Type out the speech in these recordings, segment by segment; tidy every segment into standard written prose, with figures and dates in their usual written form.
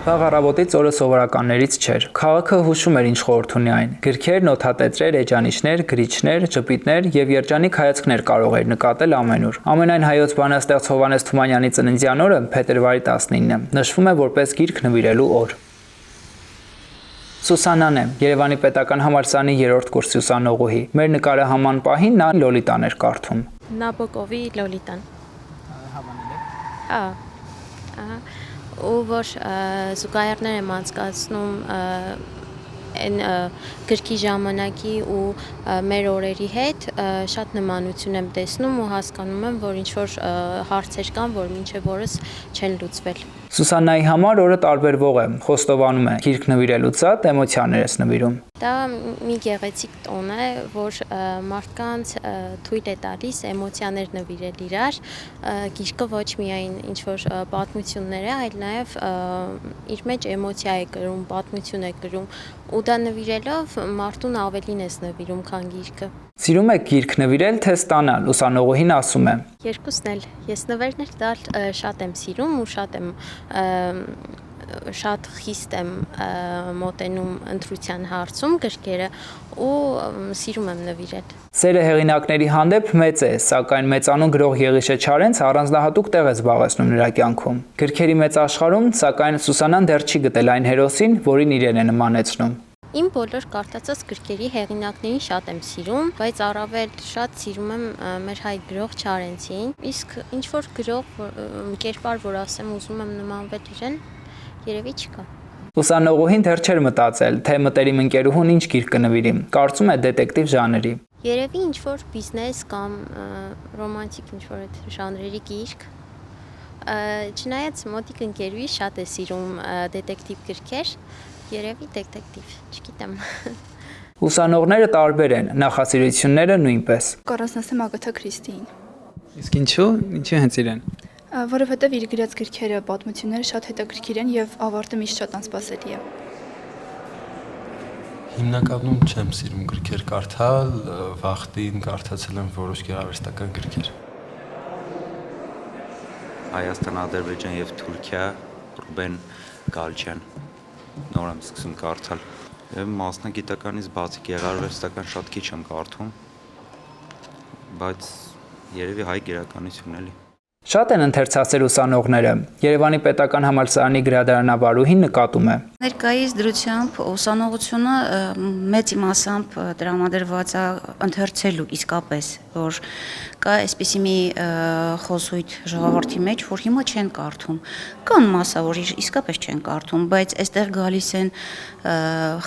Վաղ առավոտից օրը սովորականներից չէր։ Քաղաքը հուշում էր ինչ խորհուրդ ունի այն։ Գրքեր, նոթատետրեր, էջանիշներ, գրիչներ, ճպիտներ եւ երջանիկ հայացքներ կարող էր նկատել ամենուր։ Ամենայն հայոց բանաստեղծ Հովհաննես Թումանյանի ծննդյան օրը փետրվարի 19-ն է։ Նշվում է որպես գիրք նվիրելու օր։ Սուսաննան է, Երևանի պետական համալսարանի 3-րդ կուրսի ուսանողուհի։ Մեր նկարահանման պահին նա Լոլիտան էր կարդում։ Նաբոկովի Լոլիտան։ Հավանել եք։ Ու որ զուգահեռներ եմ անցկացնում այն գրքի ժամանակի ու մեր օրերի հետ շատ նմանություն եմ տեսնում ու հասկանում եմ, որ ինչ-որ հարցեր կան, որ մինչև օրս չեն լուծվել։ Սուսաննայի համար օրը տարբերվող է, խոստովանում է, գիրք նվիրելուց զատ էմոցիաներ ես նվիրում։ Դա մի գեղեցիկ տոն է, որ մարդկանց թույլ է տալիս էմոցիաներ նվիրել իրար, գիրքը ոչ միայն ինչ-որ պատմություններ է, այլ նաև իր մեջ էմոցիա է կրում, պատմություն է կրում, ու դա նվիրելով մարդուն ավելին ես նվիրում, քան գիրքը։ Սիրում եք գիրք նվիրել, թե ստանալ, ուսանողուհին ասում է։ Երկուսն էլ, ես նվերներ տալ շատ եմ սիրում ու շատ խիստ եմ մոտենում ընտրության հարցում գրքերը ու սիրում եմ նվիրել։ Սերը հեղինակների հանդեպ մեծ է, սակայն մեծանուն գրող Եղիշե Չարենցը առանձնահատուկ տեղ է զբաղեցնում նրա կյանքում։ Գրքերի մեծ աշխարհում, սակայն Սուսաննան դեռ չի գտել այն հերոսին, որին իրեն է նմանեցնում։ Իմ բոլոր կարդացած գրքերի հեղինակներին շատ եմ սիրում, բայց առավել շատ սիրում եմ մեր հայ գրող Չարենցին, իսկ ինչ-որ գրող կերպար, որ ասեմ ուզում եմ նմանվել իրեն, երևի չկա։ Ուսանողուհին դեռ չէր մտածել, թե մտերիմ ընկերուհուն ինչ գիրք կնվիրի, կարծում է դետեկտիվ ժանրի։ Երևի ինչ-որ բիզնես կամ ռոմանտիկ ինչ-որ այդ ժանրերի գիրք, չնայած մոտիկ ընկերուհի շատ է սիրում դետեկտիվ գրքեր, երևի դետեկտիվ, չգիտեմ։ Ուսանողները տարբեր են, նախասիրությունները նույնպես։ Կառուցնասեմ Ագաթա Քրիստիին։ Իսկ ինչու հենց իրեն։ Որովհետև իր գրած գրքերը, պատմությունները շատ հետաքրքիր են եւ ավարտը միշտ շատ անսպասելի է։ Հիմնականում չեմ սիրում գրքեր կարդալ, վախտին կարդացել եմ որոշ գեղարվեստական գրքեր։ Հայաստան, Ադրբեջան եւ Թուրքիա, Ռուբեն Գալչյան։ Նոր եմ սկսում կարդալ։ Եվ մասնագիտականից բացի գեղարվեստական շատ քիչ եմ կարդում, բայց երևի հայ գերականություն էլի։ Շատ են ընթերցասեր ուսանողները։ Երևանի պետական համալսարանի գրադարանավարուհին նկատում է։ Ներկայիս դրությամբ ուսանողությունը մեծ իմասամբ տրամադրված է ընթերցելու իսկապես, որ կա այսպիսի մի խոսույթ ժողովրդի մեջ, որ հիմա չեն կարդում։ Կան մասա, որ իսկապես չեն կարդում, բայց այստեղ գալիս են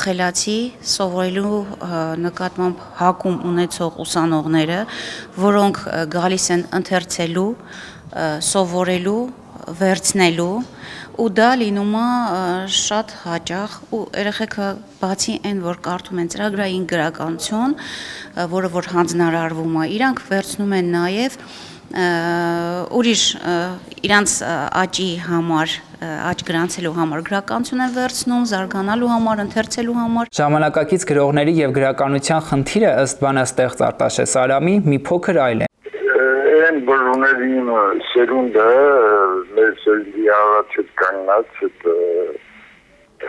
խելացի սովորելու նկատմամբ հակում ունեցող ուսանողները, որոնք գալիս են ընթերցելու, սովորելու, վերցնելու ու դա լինում է շատ հաճախ ու երեխեքը բացի այն որ կարդում են ծրագրային գրականություն, որը որ հանձնարարվում է, իրանք վերցնում են նաև ուրիշ իրանց աճի համար, աճ գրանցելու համար գրականություն են վերցնում, զարգանալու համար, ընթերցելու համար։ Ժամանակակից գրողների եւ գրականության խնդիրը ըստ բանաստեղծ Արտաշես Արամի մի փոքր այլ է։ Այն բռուներին սերունդը մեր սերնդի առաջ հետ կանգնած այդ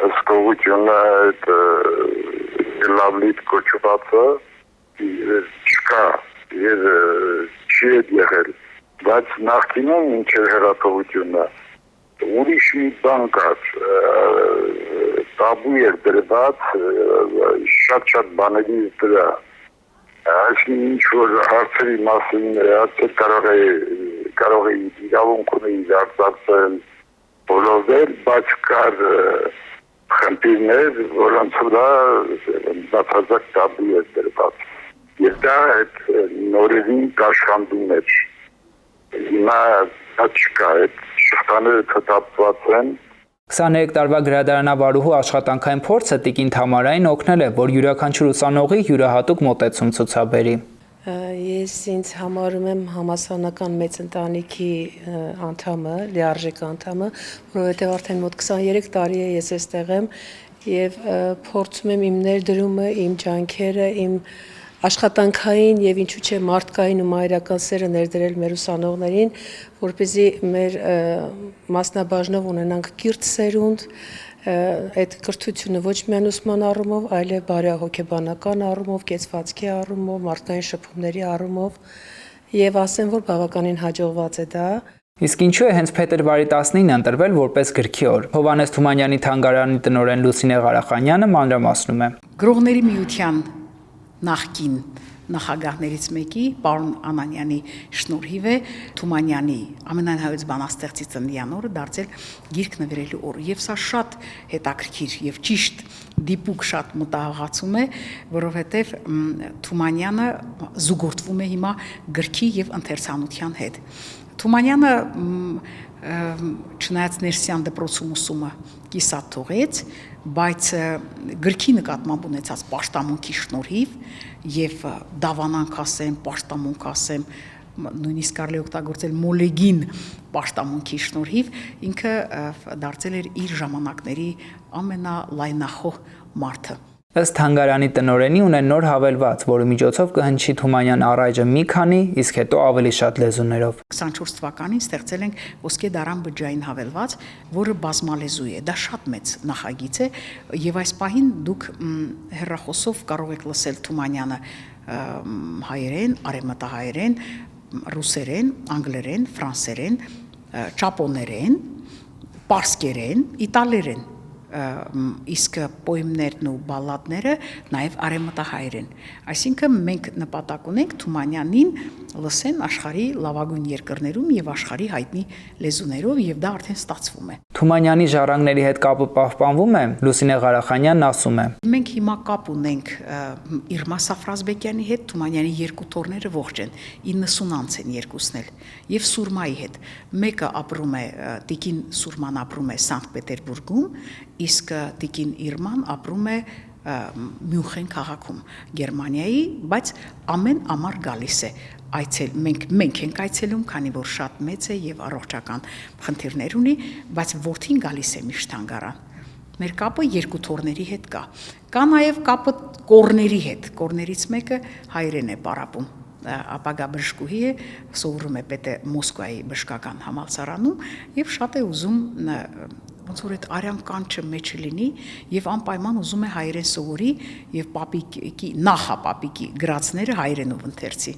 հսկողությունը, այդ գլավլիտ կոչվածը չկա և չի հետ եղել, բայց նախկինում ինչեր հեռատողությունը ուրիշ մի բան կար, տաբու էր դրված շատ բաների դրա, այսինքն ինչ-որ հարցերի մասին հարցեր կարող է իրավունք ունի արձակել, բոլորել, բայց կար խնդիրներ, որոնց վրա բացարձակ տաբու էր դրված։ Եվ դա այդ նորերին կաշխանդում էր։ Հիմա դա չկա, այդ շղթաները թթապված են։ 23 տարվա գրադարանավարուհու աշխատանքային փորձը Տիկին Թամարային օգնել է, որ յուրաքանչյուր ուսանողի յուրահատուկ մոտեցում ցուցաբերի։ Ես ինձ համարում եմ համասանական մեծ ընտանիքի անդամը, լիարժեք անդամը, որովհետև արդեն մոտ 23 տարի է ես այստեղ եմ եւ փորձում եմ իմ ներդրումը, իմ ջանքերը, իմ աշխատանքային եւ ինչու՞ չէ մարդկային ու մայրական սերը ներդրել մեր ուսանողներին, որպեսզի մեր մասնաբաժնով ունենանք կիրթ սերունդ, այդ կրթությունը ոչ միայն ուսման առումով, այլև բարեհոգեբանական առումով, կեցվածքի առումով, մարդկային շփումների առումով եւ ասեմ, որ բավականին հաջողված է դա։ Իսկ ինչու է հենց փետրվարի 19-ը ընտրվել որպես գրքի օր։ Հովհաննես Թումանյանի թանգարանի տնօրեն Լուսինե Ղարախանյանը մանրամասնում է։ Գրողների միության նախկին նախագահներից մեկի պարոն Անանյանի շնորհիվ է Թումանյանի ամենայն հայոց բանաստեղծի ծննդյան օրը դարձել գիրք նվիրելու օր։ Եվ սա շատ հետաքրքիր եւ ճիշտ դիպուկ շատ մտահղացում է, որովհետեւ Թումանյանը զուգորդվում է հիմա գրքի եւ ընթերցանության հետ։ Թումանյանը չնայած ներսյան դպրոցում ուսումը կիսատ թողեց, բայց գրքի նկատմամբ ունեցած պաշտամունքի շնորհիվ եւ դավանանք ասեմ, պաշտամունք ասեմ, նույնիսկ կարելի օգտագործել մոլեգին պաշտամունքի շնորհիվ ինքը դարձել էր իր ժամանակների ամենալայնախոհ մարդը։ Ըստ թանգարանի տնօրենի ունեն նոր հավելված, որի միջոցով կհնչի Թումանյան առայժմ մի քանի, իսկ հետո ավելի շատ լեզուներով։ 24 թվականին ստեղծել ենք Ոսկե դարան բջջային հավելված, որը բազմալեզու է։ Դա շատ մեծ նախագիծ է եւ այս պահին դուք հեռախոսով կարող եք լսել Թումանյանը հայերեն, արևմտահայերեն, ռուսերեն, անգլերեն, ֆրանսերեն, ճապոներեն, պարսկերեն, իտալերեն, իսկ պոեմներն ու բալլադները նաև արևմտահայերեն։ Այսինքն մենք նպատակ ունենք Թումանյանին լսեն աշխարհի լավագույն երկրներում եւ աշխարհի հայտնի լեզուներով եւ դա արդեն ստացվում է։ Թումանյանի ժառանգների հետ կապը պահպանվում է, Լուսինե Ղարախանյանն ասում է։ Մենք հիմա կապ ունենք Իրմա Սաֆրազբեկյանի հետ, Թումանյանի երկու թոռները ողջ են, 90 անց են երկուսն էլ, եւ Սուրմայի հետ։ Մեկը ապրում է, Տիկին Սուրման ապրում է Սանկտ Պետերբուրգում, իսկ Տիկին Իրման ապրում է Մյունխեն քաղաքում, Գերմանիայի, բայց ամեն ամառ գալիս է մենք ենք այցելում, քանի որ շատ մեծ է եւ առողջական խնդիրներ ունի, բայց որդին գալիս է միշտ թանգարան։ Մեր կապը երկու թոռների հետ կա նաեւ կապը կորների հետ, կորներից մեկը հայերեն է պարապում, ապագա բժշկուհի է, սովորում է Մոսկվայի բժշկական համալսարանում եւ շատ է ուզում ոնց որ այդ արյան կանչը մեջը լինի եւ անպայման ուզում է հայերեն սովորի եւ պապիկի նախապապիկի գրածները հայերենով ընթերցի։